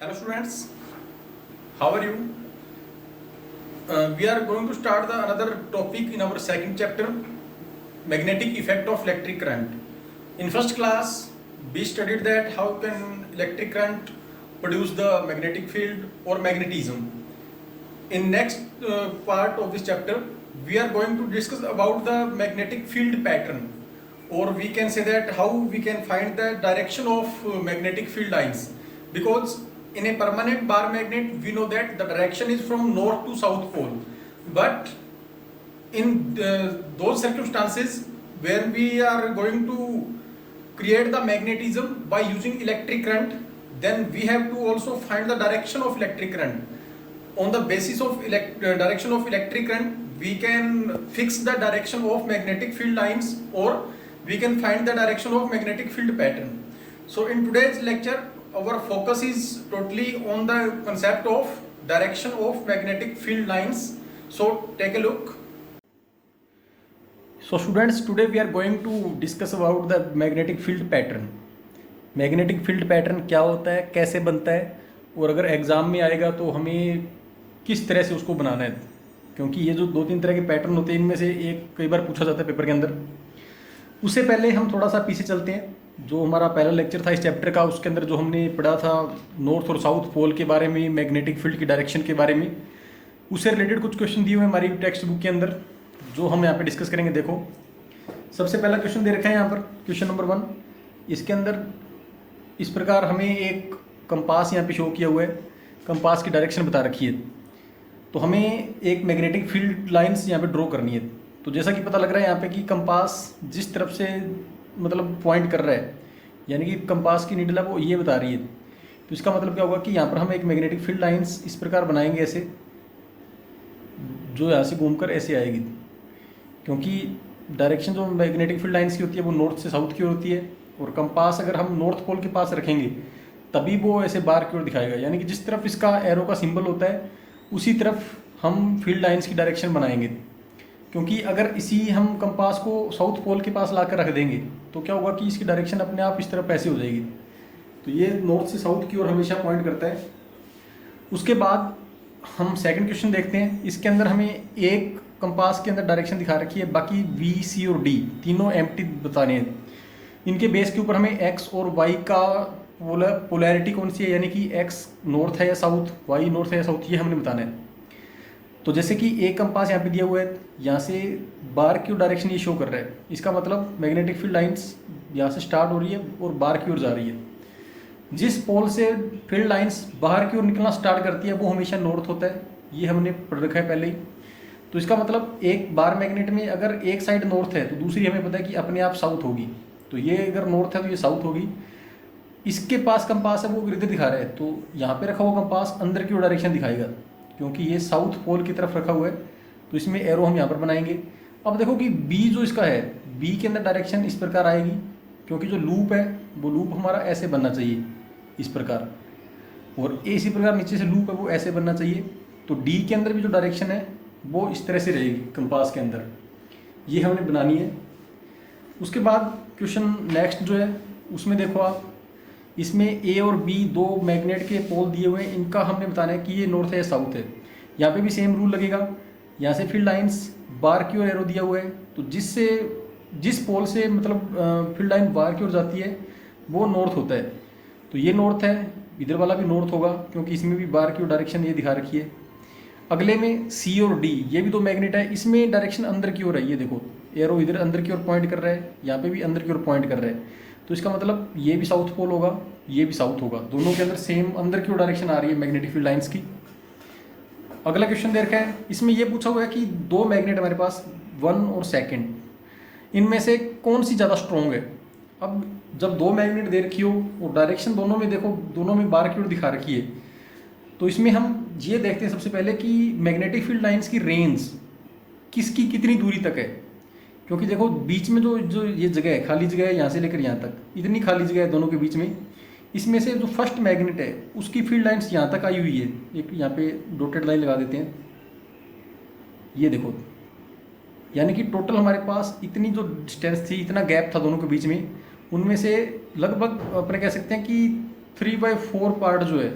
Hello students, how are you? We are going to start another topic in our second chapter, magnetic effect of electric current. In first class, we studied that how can electric current produce the magnetic field or magnetism. In next part of this chapter, we are going to discuss about the magnetic field pattern, or we can say that how we can find the direction of magnetic field lines, because in a permanent bar magnet we know that the direction is from north to south pole, but in those circumstances where we are going to create the magnetism by using electric current, then we have to also find the direction of electric current. On the basis of direction of electric current, we can fix the direction of magnetic field lines, or we can find the direction of magnetic field pattern. So in today's lecture, our focus is totally on the concept of direction of magnetic field lines. So take a look. So students, today we are going to discuss about the magnetic field pattern. Magnetic field pattern क्या होता है, कैसे बनता है, और अगर exam में आएगा तो हमें किस तरह से उसको बनाना है, क्योंकि ये जो दो तीन तरह के पैटर्न होते हैं इनमें से एक कई बार पूछा जाता है पेपर के अंदर। उससे पहले हम थोड़ा सा पीछे चलते हैं। जो हमारा पहला लेक्चर था इस चैप्टर का, उसके अंदर जो हमने पढ़ा था नॉर्थ और साउथ पोल के बारे में, मैग्नेटिक फील्ड की डायरेक्शन के बारे में, उससे रिलेटेड कुछ क्वेश्चन दिए हुए हमारी टेक्स्ट बुक के अंदर, जो हम यहाँ पे डिस्कस करेंगे। देखो, सबसे पहला क्वेश्चन दे रखा है यहाँ पर, क्वेश्चन नंबर 1। इसके अंदर इस प्रकार हमें एक कंपास यहाँ पे शो किया हुआ है, कंपास की डायरेक्शन बता रखी है, तो हमें एक मैग्नेटिक फील्ड लाइंस यहाँ पे ड्रॉ करनी है। तो जैसा कि पता लग रहा है यहाँ पे कि कंपास जिस तरफ से मतलब पॉइंट कर रहा है, यानी कि कंपास की नीडल है वो ये बता रही है, तो इसका मतलब क्या होगा कि यहाँ पर हम एक मैग्नेटिक फील्ड लाइंस इस प्रकार बनाएंगे ऐसे, जो यहाँ से घूमकर ऐसे आएगी, क्योंकि डायरेक्शन जो मैग्नेटिक फील्ड लाइंस की होती है वो नॉर्थ से साउथ की ओर होती है, और कंपास अगर हम नॉर्थ पोल के पास रखेंगे तभी वो ऐसे बार की ओर दिखाएगा, यानी कि जिस तरफ इसका एरो का सिंबल होता है उसी तरफ हम फील्ड लाइंस की डायरेक्शन बनाएंगे। क्योंकि अगर इसी हम कंपास को साउथ पोल के पास ला कर रख देंगे तो क्या होगा कि इसकी डायरेक्शन अपने आप इस तरफ ऐसे हो जाएगी, तो ये नॉर्थ से साउथ की ओर हमेशा पॉइंट करता है। उसके बाद हम सेकंड क्वेश्चन देखते हैं। इसके अंदर हमें एक कंपास के अंदर डायरेक्शन दिखा रखी है, बाकी बी, सी और डी तीनों एम्प्टी बताने हैं। इनके बेस के ऊपर हमें एक्स और वाई का पोलैरिटी कौन सी है, यानी कि एक्स नॉर्थ है या साउथ, वाई नॉर्थ है या साउथ, ये हमने बताना है। तो जैसे कि एक कंपास यहाँ पे दिया हुआ है, यहाँ से बार की ओर डायरेक्शन ये शो कर रहा है, इसका मतलब मैग्नेटिक फील्ड लाइंस यहाँ से स्टार्ट हो रही है और बाहर की ओर जा रही है। जिस पोल से फील्ड लाइंस बाहर की ओर निकलना स्टार्ट करती है वो हमेशा नॉर्थ होता है, ये हमने पढ़ रखा है पहले ही। तो इसका मतलब एक बार मैग्नेट में अगर एक साइड नॉर्थ है तो दूसरी हमें पता है कि अपने आप साउथ होगी, तो ये अगर नॉर्थ है तो ये साउथ होगी। इसके पास कंपास है वो इधर दिखा रहा है, तो यहाँ पे रखा हुआ कंपास अंदर की ओर डायरेक्शन दिखाएगा, क्योंकि ये साउथ पोल की तरफ रखा हुआ है, तो इसमें एरो हम यहाँ पर बनाएंगे। अब देखो कि बी जो इसका है, बी के अंदर डायरेक्शन इस प्रकार आएगी, क्योंकि जो लूप है वो लूप हमारा ऐसे बनना चाहिए इस प्रकार, और इसी प्रकार नीचे से लूप है वो ऐसे बनना चाहिए। तो डी के अंदर भी जो डायरेक्शन है वो इस तरह से रहेगी कंपास के अंदर, ये हमने बनानी है। उसके बाद क्वेश्चन नेक्स्ट जो है उसमें देखो आप, इसमें ए और बी दो मैग्नेट के पोल दिए हुए हैं, इनका हमने बताना है कि ये नॉर्थ है या साउथ है। यहाँ पे भी सेम रूल लगेगा, यहाँ से फील्ड लाइंस बार की ओर एरो दिया हुआ है, तो जिस पोल से मतलब फील्ड लाइन बार की ओर जाती है वो नॉर्थ होता है, तो ये नॉर्थ है, इधर वाला भी नॉर्थ होगा क्योंकि इसमें भी बार की ओर डायरेक्शन ये दिखा रखी है। अगले में सी और डी, ये भी दो मैग्नेट है, इसमें डायरेक्शन अंदर की ओर है, ये देखो एरो इधर अंदर की ओर पॉइंट कर रहा है, यहाँ पे भी अंदर की ओर पॉइंट कर रहा है, तो इसका मतलब ये भी साउथ पोल होगा, ये भी साउथ होगा, दोनों के अंदर सेम अंदर की ओर डायरेक्शन आ रही है मैग्नेटिक फील्ड लाइंस की। अगला क्वेश्चन दे रखा है, इसमें ये पूछा हुआ है कि दो मैग्नेट हमारे पास 1 और 2, इनमें से कौन सी ज़्यादा स्ट्रॉन्ग है। अब जब दो मैग्नेट दे रखी हो और डायरेक्शन दोनों में देखो, दोनों में बार की ओर दिखा रखी है, तो इसमें हम ये देखते हैं सबसे पहले कि मैग्नेटिक फील्ड लाइंस की रेंज किसकी कितनी दूरी तक है। क्योंकि देखो बीच में जो ये जगह है, खाली जगह है, यहाँ से लेकर यहाँ तक इतनी खाली जगह है दोनों के बीच में, इसमें से जो फर्स्ट मैग्नेट है उसकी फील्ड लाइंस यहाँ तक आई हुई है, एक यहाँ पे डॉटेड लाइन लगा देते हैं, ये देखो, यानी कि टोटल हमारे पास इतनी जो डिस्टेंस थी, इतना गैप था दोनों के बीच में, उनमें से लगभग अपने कह सकते हैं कि 3/4 पार्ट जो है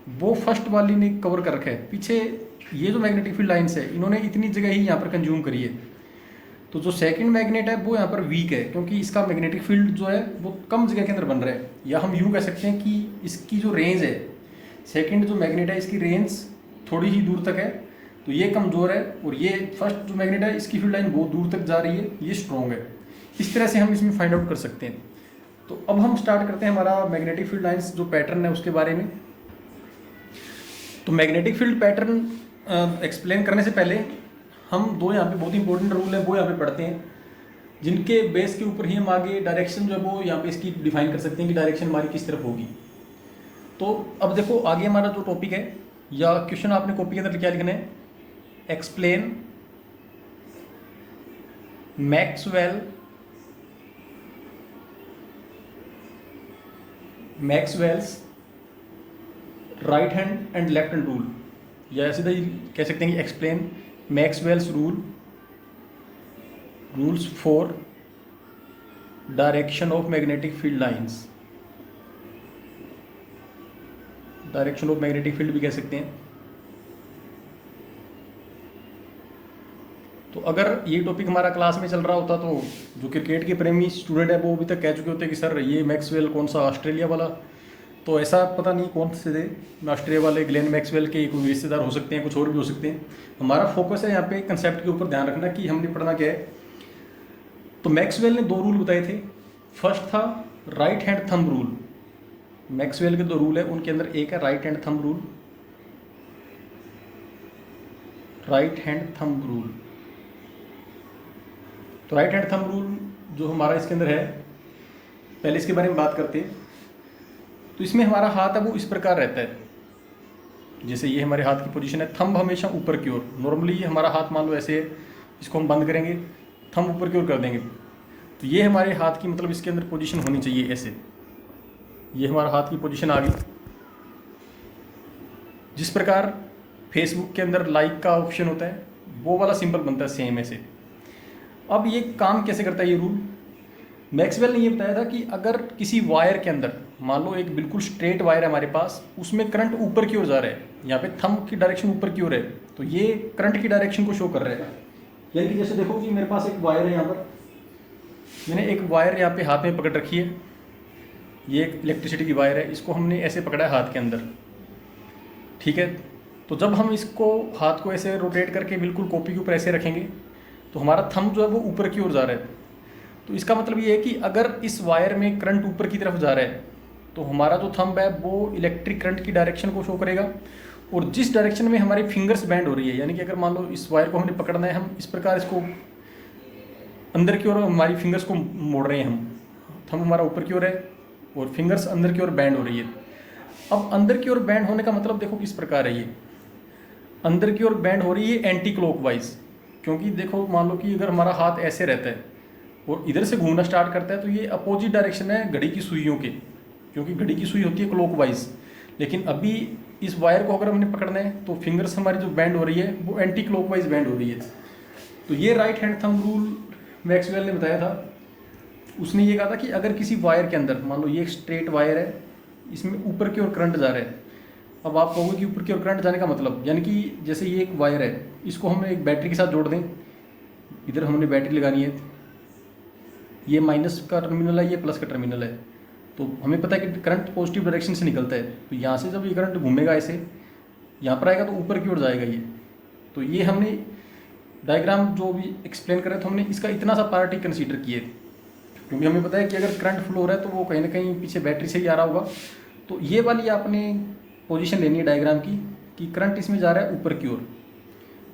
वो फर्स्ट वाली ने कवर कर रखा है। पीछे ये जो मैग्नेटिक फील्ड लाइन्स है इन्होंने इतनी जगह ही यहाँ पर कंज्यूम करी है। तो जो सेकंड मैग्नेट है वो यहाँ पर वीक है, क्योंकि इसका मैग्नेटिक फील्ड जो है वो कम जगह के अंदर बन रहा है। या हम यूँ कह सकते हैं कि इसकी जो रेंज है, सेकंड जो मैग्नेट है इसकी रेंज थोड़ी ही दूर तक है, तो ये कमज़ोर है। और ये फर्स्ट जो मैग्नेट है इसकी फील्ड लाइन बहुत दूर तक जा रही है, ये स्ट्रॉन्ग है। इस तरह से हम इसमें फाइंड आउट कर सकते हैं। तो अब हम स्टार्ट करते हैं हमारा मैग्नेटिक फील्ड लाइन्स जो पैटर्न है उसके बारे में। तो मैग्नेटिक फील्ड पैटर्न एक्सप्लेन करने से पहले हम दो यहाँ पे बहुत इंपॉर्टेंट रूल है वो यहाँ पे पढ़ते हैं, जिनके बेस के ऊपर ही हम आगे डायरेक्शन जो है वो यहाँ पे इसकी डिफाइन कर सकते हैं कि डायरेक्शन हमारी किस तरफ होगी। तो अब देखो आगे हमारा जो टॉपिक है या क्वेश्चन आपने कॉपी के अंदर क्या लिखना है, explain Maxwell's right hand and left hand rule, या सीधा ही कह सकते हैं कि explain Maxwell's rules for direction of magnetic field lines. Direction of magnetic field भी कह सकते हैं। तो अगर ये टॉपिक हमारा क्लास में चल रहा होता तो जो क्रिकेट के प्रेमी स्टूडेंट है वो अभी तक कह चुके होते कि सर ये मैक्सवेल कौन सा, ऑस्ट्रेलिया वाला। तो ऐसा पता नहीं कौन से थे ऑस्ट्रेलिया वाले, ग्लेन मैक्सवेल के कोई रिश्तेदार हो सकते हैं, कुछ और भी हो सकते हैं। हमारा फोकस है यहाँ पे कंसेप्ट के ऊपर ध्यान रखना कि हमने पढ़ना क्या है। तो मैक्सवेल ने दो रूल बताए थे। फर्स्ट था right hand thumb rule. Maxwell के दो रूल है, उनके अंदर एक है right hand thumb rule. Right hand thumb rule, तो राइट हैंड थंब रूल जो हमारा इसके अंदर है, पहले इसके बारे में बात करते हैं। तो इसमें हमारा हाथ है वो इस प्रकार रहता है, जैसे ये हमारे हाथ की पोजीशन है, थंब हमेशा ऊपर की ओर। नॉर्मली ये हमारा हाथ मान लो ऐसे है, इसको हम बंद करेंगे, थंब ऊपर की ओर कर देंगे, तो ये हमारे हाथ की मतलब इसके अंदर पोजीशन होनी चाहिए ऐसे। ये हमारा हाथ की पोजीशन आ गई। जिस प्रकार फेसबुक के अंदर लाइक का ऑप्शन होता है वो वाला सिंबल बनता है सेम ऐसे। अब ये काम कैसे करता है ये रूल, मैक्सवेल ने ये बताया था कि अगर किसी वायर के अंदर मान लो एक बिल्कुल स्ट्रेट वायर है हमारे पास, उसमें करंट ऊपर की ओर जा रहा है, यहाँ पे थंब की डायरेक्शन ऊपर की ओर है, तो ये करंट की डायरेक्शन को शो कर रहा है। यानी कि जैसे देखो कि मेरे पास एक वायर है, यहाँ पर मैंने एक वायर यहाँ पे हाथ में पकड़ रखी है, ये एक इलेक्ट्रिसिटी की वायर है, इसको हमने ऐसे पकड़ा है हाथ के अंदर, ठीक है। तो जब हम इसको हाथ को ऐसे रोटेट करके बिल्कुल कॉपी के ऊपर ऐसे रखेंगे तो हमारा थंब जो है वो ऊपर की ओर जा रहा है। तो इसका मतलब ये है कि अगर इस वायर में करंट ऊपर की तरफ जा रहा है तो हमारा जो थंब है वो इलेक्ट्रिक करंट की डायरेक्शन को शो करेगा। और जिस डायरेक्शन में हमारी फिंगर्स बैंड हो रही है, यानी कि अगर मान लो इस वायर को हमने पकड़ना है, हम इस प्रकार इसको अंदर की ओर हमारी फिंगर्स को मोड़ रहे हैं, हम थंब हमारा ऊपर की ओर है और फिंगर्स अंदर की ओर बैंड हो रही है। अब अंदर की ओर बैंड होने का मतलब देखो किस प्रकार है, ये अंदर की ओर बैंड हो रही है एंटी क्लॉकवाइज। क्योंकि देखो मान लो कि अगर हमारा हाथ ऐसे रहता है और इधर से घूमना स्टार्ट करता है तो ये अपोजिट डायरेक्शन है घड़ी की सुइयों के, क्योंकि घड़ी की सुई होती है क्लॉकवाइज। लेकिन अभी इस वायर को अगर हमने पकड़ना है तो फिंगर्स हमारी जो बैंड हो रही है वो एंटी क्लॉकवाइज बैंड हो रही है। तो ये right hand thumb rule Maxwell ने बताया था। उसने ये कहा था कि अगर किसी वायर के अंदर मान लो ये एक स्ट्रेट वायर है, इसमें ऊपर की ओर करंट जा रहा है। अब आप कहोगे कि ऊपर की ओर करंट जाने का मतलब, यानी कि जैसे ये एक वायर है, इसको हम एक बैटरी के साथ जोड़ दें, इधर हमने बैटरी लगानी है, ये माइनस का टर्मिनल है, ये प्लस का टर्मिनल है। तो हमें पता है कि करंट पॉजिटिव डायरेक्शन से निकलता है, तो यहाँ से जब ये करंट घूमेगा ऐसे यहाँ पर आएगा तो ऊपर की ओर जाएगा ये। तो ये हमने डायग्राम जो भी एक्सप्लेन कर रहे थे हमने इसका इतना सा पार्ट ही कंसीडर किए, क्योंकि हमें पता है कि अगर करंट फ्लो हो रहा है तो वो कहीं ना कहीं पीछे बैटरी से ही आ रहा होगा। तो ये वाली आपने पोजीशन लेनी है डायग्राम की कि करंट इसमें जा रहा है ऊपर की ओर,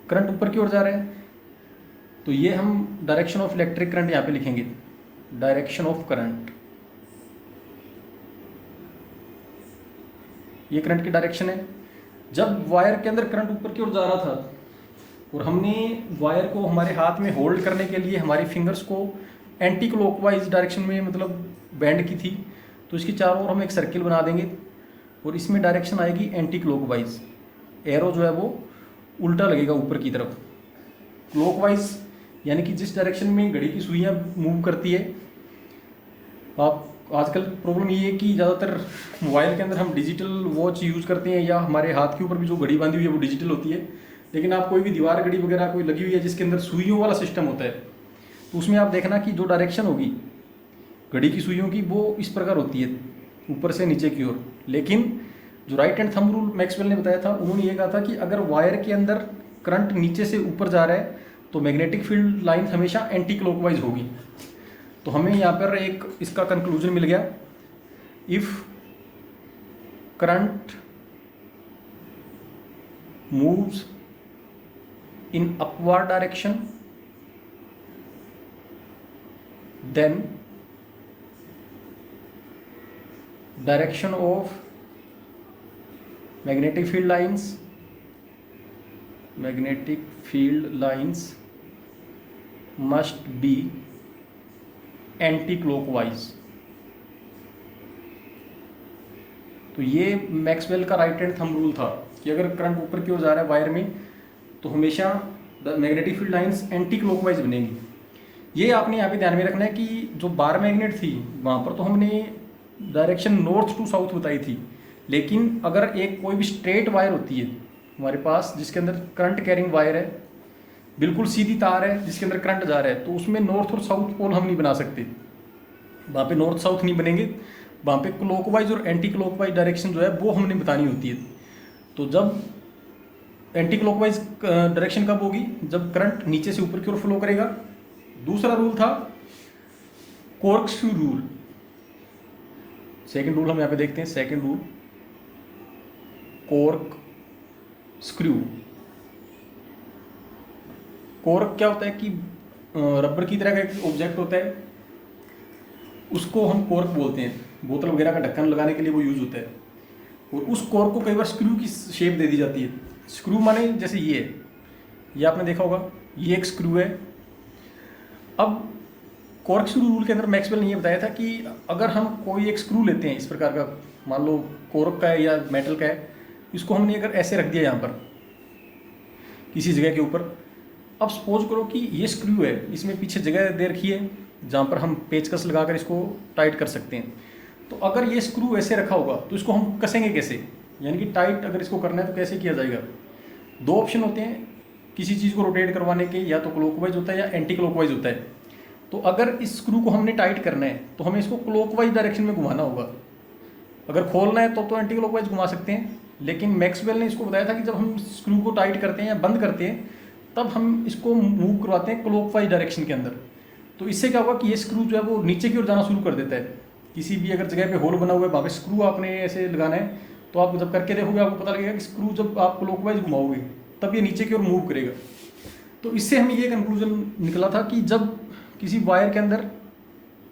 करंट ऊपर की ओर जा रहा है, तो ये हम डायरेक्शन ऑफ इलेक्ट्रिक करंट यहाँ पे लिखेंगे, डायरेक्शन ऑफ करंट। ये करंट की डायरेक्शन है। जब वायर के अंदर करंट ऊपर की ओर जा रहा था और हमने वायर को हमारे हाथ में होल्ड करने के लिए हमारी फिंगर्स को एंटी क्लॉकवाइज डायरेक्शन में मतलब बैंड की थी, तो इसके चारों ओर हम एक सर्किल बना देंगे और इसमें डायरेक्शन आएगी एंटी क्लॉकवाइज। एरो जो है वो उल्टा लगेगा ऊपर की तरफ। क्लॉकवाइज यानी कि जिस डायरेक्शन में घड़ी की सुइयाँ मूव करती है, आप आजकल प्रॉब्लम ये है कि ज़्यादातर मोबाइल के अंदर हम डिजिटल वॉच यूज़ करते हैं, या हमारे हाथ के ऊपर भी जो घड़ी बांधी हुई है वो डिजिटल होती है। लेकिन आप कोई भी दीवार घड़ी वगैरह कोई लगी हुई है जिसके अंदर सुइयों वाला सिस्टम होता है, तो उसमें आप देखना कि जो डायरेक्शन होगी घड़ी की सुइयों की वो इस प्रकार होती है, ऊपर से नीचे की ओर। लेकिन जो right hand thumb rule Maxwell ने बताया था, उन्होंने ये कहा था कि अगर वायर के अंदर करंट नीचे से ऊपर जा रहा है तो मैग्नेटिक फील्ड लाइन हमेशा एंटी क्लॉकवाइज होगी। तो हमें यहाँ पर एक इसका कंक्लूजन मिल गया, if current moves in upward direction then direction of magnetic field lines must be anti-clockwise। तो ये मैक्सवेल का राइट हैंड थंब रूल था कि अगर करंट ऊपर की ओर जा रहा है वायर में तो हमेशा magnetic field lines anti clockwise बनेगी। ये आपने यहाँ पे ध्यान में रखना है कि जो बार मैग्नेट थी वहाँ पर तो हमने डायरेक्शन नॉर्थ टू साउथ बताई थी, लेकिन अगर एक कोई भी स्ट्रेट वायर होती है हमारे पास जिसके अंदर करंट कैरिंग वायर है, बिल्कुल सीधी तार है जिसके अंदर करंट जा रहा है, तो उसमें नॉर्थ और साउथ पोल हम नहीं बना सकते। वहाँ पे नॉर्थ साउथ नहीं बनेंगे, वहाँ पे क्लॉकवाइज और एंटी क्लॉकवाइज डायरेक्शन जो है वो हमने बतानी होती है। तो जब एंटी क्लॉकवाइज डायरेक्शन कब होगी, जब करंट नीचे से ऊपर की ओर फ्लो करेगा। दूसरा रूल था कॉर्कस्क्रू रूल। सेकंड रूल हम यहाँ पे देखते हैं, second rule cork screw. Cork क्या होता है कि रबर की तरह का एक ऑब्जेक्ट होता है, उसको हम कॉर्क बोलते हैं, बोतल वगैरह का ढक्कन लगाने के लिए वो यूज होता है। और उस कॉर्क को कई बार स्क्रू की शेप दे दी जाती है। स्क्रू माने जैसे ये है, ये आपने देखा होगा, ये एक स्क्रू है। अब कॉर्क स्क्रू रूल के अंदर मैक्सवेल ने ये बताया था कि अगर हम कोई एक स्क्रू लेते हैं इस प्रकार का, मान लो कॉर्क का है या मेटल का है, इसको हमने अगर ऐसे रख दिया यहाँ पर किसी जगह के ऊपर, अब सपोज करो कि ये स्क्रू है, इसमें पीछे जगह दे रखी है जहाँ पर हम पेचकस लगाकर इसको टाइट कर सकते हैं। तो अगर ये स्क्रू ऐसे रखा होगा तो इसको हम कसेंगे कैसे, यानी कि टाइट अगर इसको करना है तो कैसे किया जाएगा। दो ऑप्शन होते हैं किसी चीज़ को रोटेट करवाने के, या तो क्लॉकवाइज होता है या एंटी क्लॉकवाइज होता है। तो अगर इस स्क्रू को हमने टाइट करना है तो हमें इसको क्लॉकवाइज डायरेक्शन में घुमाना होगा। अगर खोलना है तो एंटी क्लॉकवाइज घुमा सकते हैं, लेकिन मैक्सवेल ने इसको बताया था कि जब हम स्क्रू को टाइट करते हैं या बंद करते हैं तब हम इसको मूव करवाते हैं क्लॉकवाइज डायरेक्शन के अंदर। तो इससे क्या होगा कि ये स्क्रू जो है वो नीचे की ओर जाना शुरू कर देता है। किसी भी अगर जगह पे होल बना हुआ है वहाँ पे स्क्रू आपने ऐसे लगाना है, तो आप जब करके देखोगे आपको पता लगेगा कि स्क्रू जब आप क्लॉकवाइज घुमाओगे तब ये नीचे की ओर मूव करेगा। तो इससे हमें ये कंक्लूजन निकला था कि जब किसी वायर के अंदर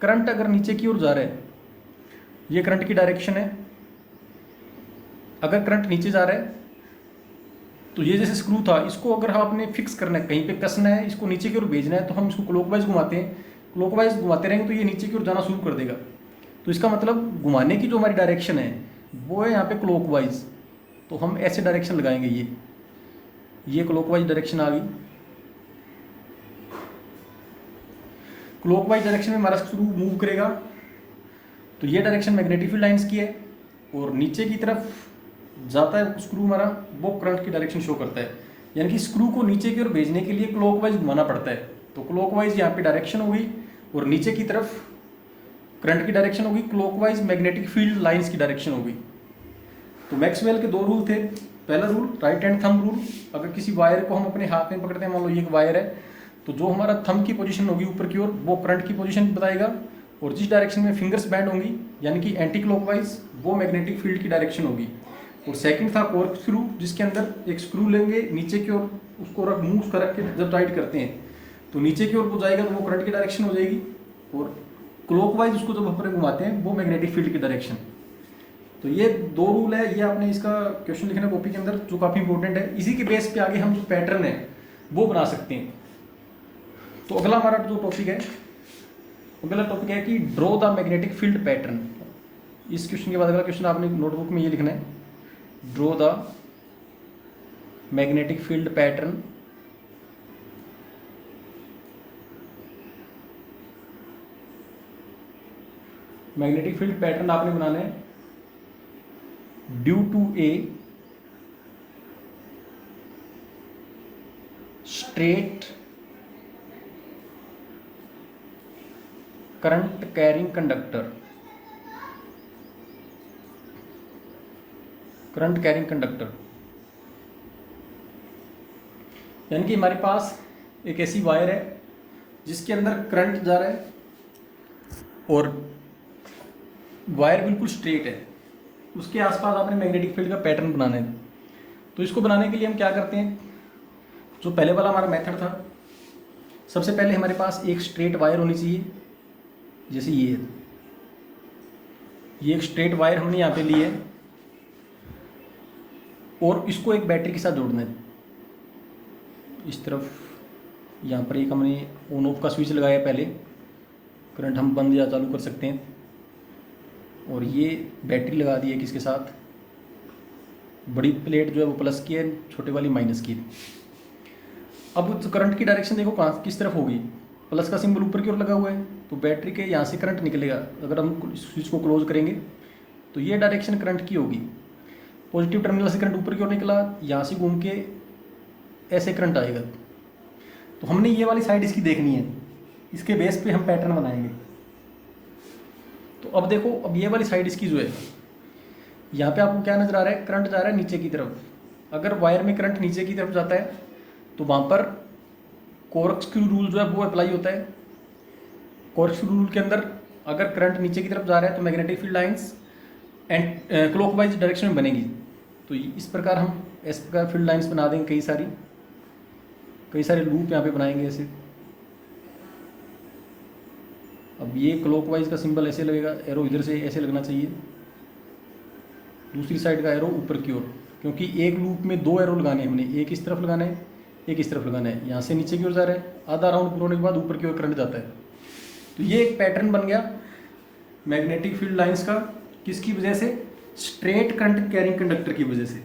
करंट अगर नीचे की ओर जा रहा है, ये करंट की डायरेक्शन है, अगर करंट नीचे जा रहा है तो ये जैसे स्क्रू था, इसको अगर आपने फिक्स करना है, कहीं पे कसना है, इसको नीचे की ओर भेजना है, तो हम इसको क्लॉकवाइज घुमाते हैं। क्लॉकवाइज घुमाते रहेंगे तो ये नीचे की ओर जाना शुरू कर देगा। तो इसका मतलब घुमाने की जो हमारी डायरेक्शन है वो है यहाँ पे क्लॉकवाइज। तो हम ऐसे डायरेक्शन लगाएंगे, ये क्लॉकवाइज डायरेक्शन आ गई। क्लॉकवाइज डायरेक्शन में हमारा स्क्रू मूव करेगा, तो ये डायरेक्शन मैग्नेटिक फील्ड लाइंस की है, और नीचे की तरफ जाता है स्क्रू हमारा, वो करंट की डायरेक्शन शो करता है। यानी कि स्क्रू को नीचे की ओर भेजने के लिए क्लॉकवाइज घुमाना पड़ता है। तो क्लॉकवाइज यहाँ पे डायरेक्शन होगी और नीचे की तरफ करंट की डायरेक्शन होगी, क्लॉकवाइज मैग्नेटिक फील्ड लाइंस की डायरेक्शन होगी। तो मैक्सवेल के दो रूल थे। पहला rule right hand thumb rule, अगर किसी वायर को हम अपने हाथ में पकड़ते हैं, मान लो ये एक वायर है, तो जो हमारा थंब की पोजीशन होगी ऊपर की ओर वो करंट की पोजीशन बताएगा, और जिस डायरेक्शन में फिंगर्स बैंड होंगी यानी कि एंटी क्लॉकवाइज, वो मैग्नेटिक फील्ड की डायरेक्शन होगी। और सेकंड था कॉर्क स्क्रू, जिसके अंदर एक स्क्रू लेंगे नीचे की ओर, उसको मूव कर रख के जब टाइट करते हैं तो नीचे की ओर वो जाएगा, तो वो करंट की डायरेक्शन हो जाएगी, और क्लॉकवाइज उसको जब ऊपर घुमाते हैं वो मैग्नेटिक फील्ड की डायरेक्शन। तो ये दो रूल है, ये आपने इसका क्वेश्चन लिखना कॉपी के अंदर, जो काफ़ी इंपॉर्टेंट है। इसी के बेस पे आगे हम जो पैटर्न है वो बना सकते हैं। तो अगला हमारा जो टॉपिक है, अगला टॉपिक है कि draw the magnetic field pattern. इस क्वेश्चन के बाद अगला क्वेश्चन आपने नोटबुक में ये लिखना है, draw the magnetic field pattern magnetic field pattern आपने बनाना है due to a straight current carrying conductor, current carrying conductor यानी कि हमारे पास एक ऐसी वायर है जिसके अंदर करंट जा रहा है और वायर बिल्कुल स्ट्रेट है, उसके आसपास आपने मैग्नेटिक फील्ड का पैटर्न बनाना है। तो इसको बनाने के लिए हम क्या करते हैं, जो पहले वाला हमारा मेथड था, सबसे पहले हमारे पास एक स्ट्रेट वायर होनी चाहिए, जैसे ये है, ये एक स्ट्रेट वायर हमने यहाँ पे ली है और इसको एक बैटरी के साथ जोड़ना है। इस तरफ यहाँ पर एक हमने ऑन ऑफ का स्विच लगाया पहले, करंट हम बंद या चालू कर सकते हैं, और ये बैटरी लगा दी है किसके साथ, बड़ी प्लेट जो है वो प्लस की है, छोटे वाली माइनस की है। अब करंट की डायरेक्शन देखो कहाँ किस तरफ होगी, प्लस का सिंबल ऊपर की ओर लगा हुआ है तो बैटरी के यहाँ से करंट निकलेगा। अगर हम स्विच को क्लोज करेंगे तो ये डायरेक्शन करंट की होगी, पॉजिटिव टर्मिनल से करंट ऊपर की ओर निकला, यहाँ से घूम के ऐसे करंट आएगा। तो हमने ये वाली साइड इसकी देखनी है, इसके बेस पे हम पैटर्न बनाएंगे। तो अब देखो, अब ये वाली साइड इसकी जो है, यहाँ पे आपको क्या नज़र आ रहा है, करंट जा रहा है नीचे की तरफ। अगर वायर में करंट नीचे की तरफ जाता है तो वहाँ पर कोरक्सक्यू रूल जो है वो अप्लाई होता है। कोरक्सक्यू रूल के अंदर अगर करंट नीचे की तरफ जा रहा है तो magnetic field lines and clockwise direction में बनेगी। तो इस प्रकार हम इस प्रकार फील्ड लाइंस बना देंगे, कई सारे लूप यहाँ पे बनाएंगे ऐसे। अब ये क्लॉकवाइज का सिंबल ऐसे लगेगा, एरो इधर से ऐसे लगना चाहिए, दूसरी साइड का एरो ऊपर की ओर, क्योंकि एक लूप में दो एरो लगाने हैं हमने, एक इस तरफ लगाना है, एक इस तरफ लगाना है। यहाँ से नीचे की ओर जा रहा है, आधा राउंड पूरा होने के बाद ऊपर की ओर करंट जाता है। तो ये एक पैटर्न बन गया मैग्नेटिक फील्ड लाइंस का, किसकी वजह से, स्ट्रेट करंट कैरिंग कंडक्टर की वजह से।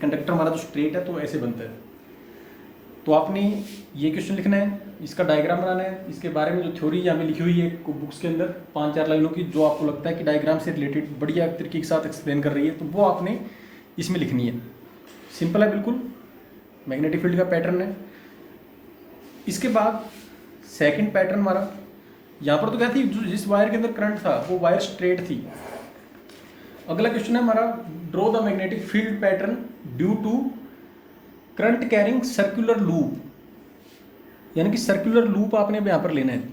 कंडक्टर हमारा जो स्ट्रेट है तो ऐसे बनता है। तो आपने ये क्वेश्चन लिखना है, इसका डायग्राम बनाना है, इसके बारे में जो थ्योरी यहाँ पे लिखी हुई है बुक्स के अंदर 5-4 लाइनों की, जो आपको लगता है कि डायग्राम से रिलेटेड बढ़िया तरीके के साथ एक्सप्लेन कर रही है, तो वो आपने इसमें लिखनी है। सिंपल है बिल्कुल, मैग्नेटिक फील्ड का पैटर्न है। इसके बाद सेकंड पैटर्न हमारा, यहाँ पर तो क्या थी, जिस वायर के अंदर करंट था वो वायर स्ट्रेट थी। अगला क्वेश्चन है हमारा, draw the magnetic field pattern due to current carrying circular loop, यानी कि सर्कुलर लूप आपने यहाँ पर लेना है।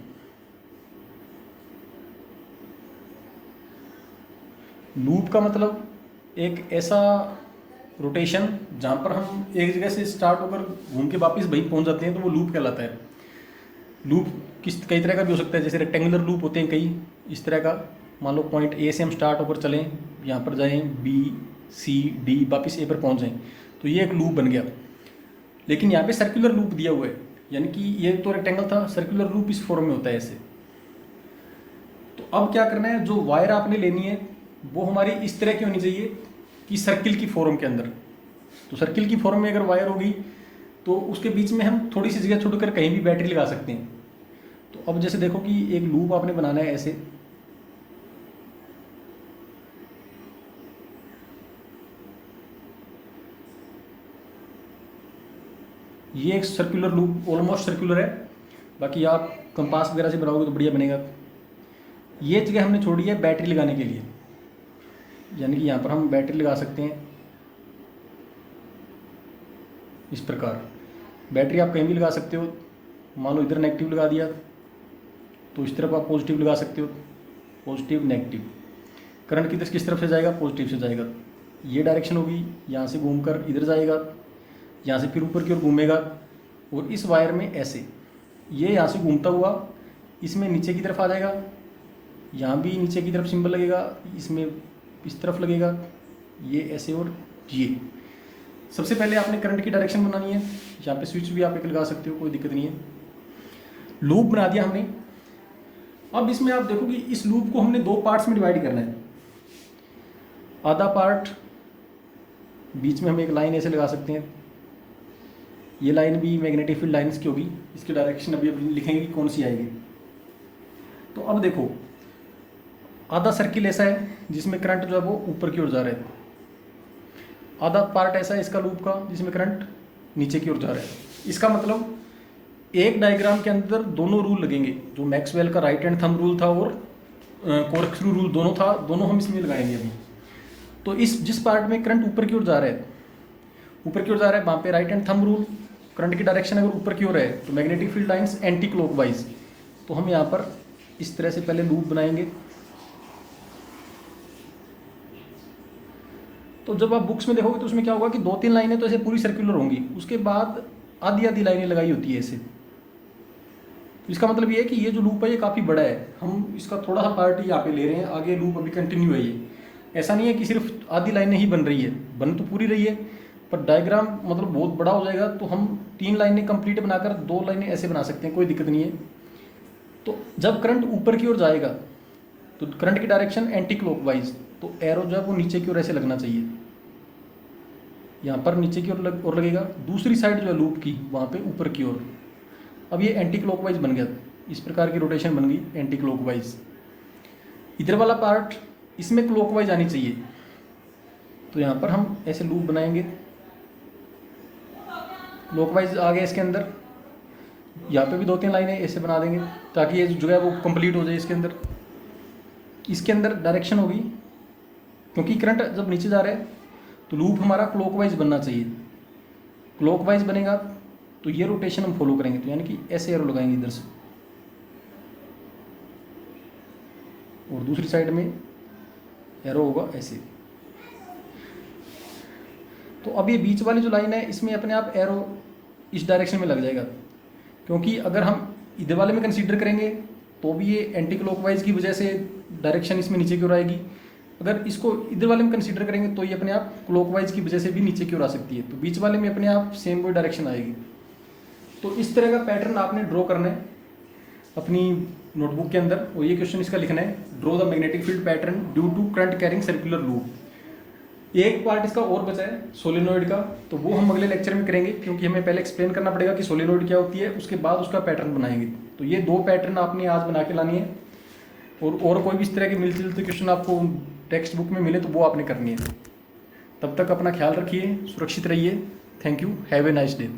लूप का मतलब एक ऐसा रोटेशन जहाँ पर हम एक जगह से स्टार्ट होकर घूम के वापस वहीं पहुँच जाते हैं, तो वो लूप कहलाता है। लूप कई तरह का भी हो सकता है, जैसे रेक्टेंगुलर लूप होते हैं कई इस तरह का, मान लो पॉइंट ए से हम स्टार्ट होकर चलें, यहाँ पर जाएं बी सी डी, वापस ए पर पहुँच जाएं, तो ये एक लूप बन गया। लेकिन यहाँ पे सर्कुलर लूप दिया हुआ है, यानी कि ये तो रेक्टेंगल था, सर्कुलर लूप इस फॉर्म में होता है ऐसे। तो अब क्या करना है, जो वायर आपने लेनी है वो हमारी इस तरह की होनी चाहिए कि सर्किल की फॉर्म के अंदर। तो सर्किल की फॉर्म में अगर वायर होगी तो उसके बीच में हम थोड़ी सी जगह छोड़कर कहीं भी बैटरी लगा सकते हैं। तो अब जैसे देखो कि एक लूप आपने बनाना है ऐसे, ये एक सर्कुलर लूप, ऑलमोस्ट सर्कुलर है, बाकी आप कंपास वगैरह से बनाओगे तो बढ़िया बनेगा। ये जगह हमने छोड़ी है बैटरी लगाने के लिए, यानी कि यहाँ पर हम बैटरी लगा सकते हैं इस प्रकार। बैटरी आप कहीं भी लगा सकते हो, मान लो इधर नेगेटिव लगा दिया तो इस तरफ आप पॉजिटिव लगा सकते हो, पॉजिटिव नेगेटिव। करंट किस तरफ से जाएगा, पॉजिटिव से जाएगा। ये डायरेक्शन होगी, यहाँ से घूमकर इधर जाएगा, यहाँ से फिर ऊपर की ओर घूमेगा, और इस वायर में ऐसे ये यहाँ से घूमता हुआ इसमें नीचे की तरफ आ जाएगा, यहाँ भी नीचे की तरफ सिंबल लगेगा, इसमें इस तरफ लगेगा, ये ऐसे, और ये। सबसे पहले आपने करंट की डायरेक्शन बनानी है, यहाँ पे स्विच भी आप एक लगा सकते हो, कोई दिक्कत नहीं है। लूप बना दिया हमने। अब इसमें आप देखो कि इस लूप को हमने दो पार्ट्स में डिवाइड करना है। आधा पार्ट बीच में हम एक लाइन ऐसे लगा सकते हैं, ये लाइन भी मैग्नेटिक फील्ड लाइंस की होगी, इसकी डायरेक्शन अभी लिखेंगे कौन सी आएगी। तो अब देखो, आधा सर्किल ऐसा है जिसमें करंट जो है वो ऊपर की ओर जा रहा है, आधा पार्ट ऐसा है इसका लूप का जिसमें करंट नीचे की ओर जा रहा है। इसका मतलब एक डायग्राम के अंदर दोनों रूल लगेंगे, जो मैक्सवेल का राइट हैंड थंब रूल था और कॉर्कस्क्रू रूल दोनों था, दोनों हम इसमें लगाएंगे अभी। तो इस जिस पार्ट में करंट ऊपर की ओर जा रहा है, ऊपर की ओर जा रहा है, वहाँ पे right hand thumb rule, current की डायरेक्शन अगर ऊपर की ओर है तो magnetic field lines anti clockwise. तो हम यहाँ पर इस तरह से पहले लूप बनाएंगे। तो जब आप बुक्स में देखोगे तो उसमें क्या होगा कि 2-3 लाइनें तो ऐसे पूरी सर्कुलर होंगी, उसके बाद आधी आधी लाइनें लगाई होती है ऐसे। इसका मतलब ये है कि ये जो लूप है ये काफ़ी बड़ा है, हम इसका थोड़ा सा पार्ट यहाँ पे ले रहे हैं, आगे लूप अभी कंटिन्यू है ये। ऐसा नहीं है कि सिर्फ आधी लाइनें ही बन रही है, बन तो पूरी रही है, पर डायग्राम मतलब बहुत बड़ा हो जाएगा, तो हम 3 लाइनें कंप्लीट बनाकर 2 लाइनें ऐसे बना सकते हैं, कोई दिक्कत नहीं है। तो जब करंट ऊपर की ओर जाएगा तो करंट की डायरेक्शन एंटी क्लॉकवाइज, तो एरो जो है वो नीचे की ओर ऐसे लगना चाहिए, यहाँ पर नीचे की ओर लगेगा, दूसरी साइड जो है लूप की वहाँ पे ऊपर की ओर। अब ये एंटी क्लॉकवाइज बन गया, इस प्रकार की रोटेशन बन गई एंटी क्लॉकवाइज। इधर वाला पार्ट इसमें क्लॉकवाइज आनी चाहिए, तो यहाँ पर हम ऐसे लूप बनाएंगे, क्लॉकवाइज आ गया इसके अंदर। यहाँ पे भी 2-3 लाइनें ऐसे बना देंगे ताकि ये जो है वो कंप्लीट हो जाए इसके अंदर। इसके अंदर डायरेक्शन होगी, क्योंकि करंट जब नीचे जा रहा है तो लूप हमारा क्लॉकवाइज बनना चाहिए। क्लॉकवाइज बनेगा तो ये रोटेशन हम फॉलो करेंगे, तो यानी कि ऐसे एरो लगाएंगे इधर से, और दूसरी साइड में एरो होगा ऐसे। तो अब ये बीच वाली जो लाइन है इसमें अपने आप एरो इस डायरेक्शन में लग जाएगा, क्योंकि अगर हम इधर वाले में कंसीडर करेंगे तो भी ये एंटी क्लॉकवाइज की वजह से डायरेक्शन इसमें नीचे की ओर आएगी, अगर इसको इधर वाले में कंसीडर करेंगे तो ये अपने आप क्लॉकवाइज की वजह से भी नीचे की ओर आ सकती है, तो बीच वाले में अपने आप सेम वही डायरेक्शन आएगी। तो इस तरह का पैटर्न आपने ड्रॉ करना है अपनी नोटबुक के अंदर, और ये क्वेश्चन इसका लिखना है, draw the magnetic field pattern due to current carrying circular loop. एक पार्ट इसका और बचा है सोलेनोइड का, तो वो हम अगले लेक्चर में करेंगे, क्योंकि हमें पहले एक्सप्लेन करना पड़ेगा कि सोलेनोइड क्या होती है, उसके बाद उसका पैटर्न बनाएंगे। तो ये 2 पैटर्न आपने आज बना के लानी है, और कोई भी इस तरह के मिलते जुलते क्वेश्चन आपको टेक्स्ट बुक में मिले तो वो आपने करनी है। तब तक अपना ख्याल रखिए, सुरक्षित रहिए। Thank you, have a nice day.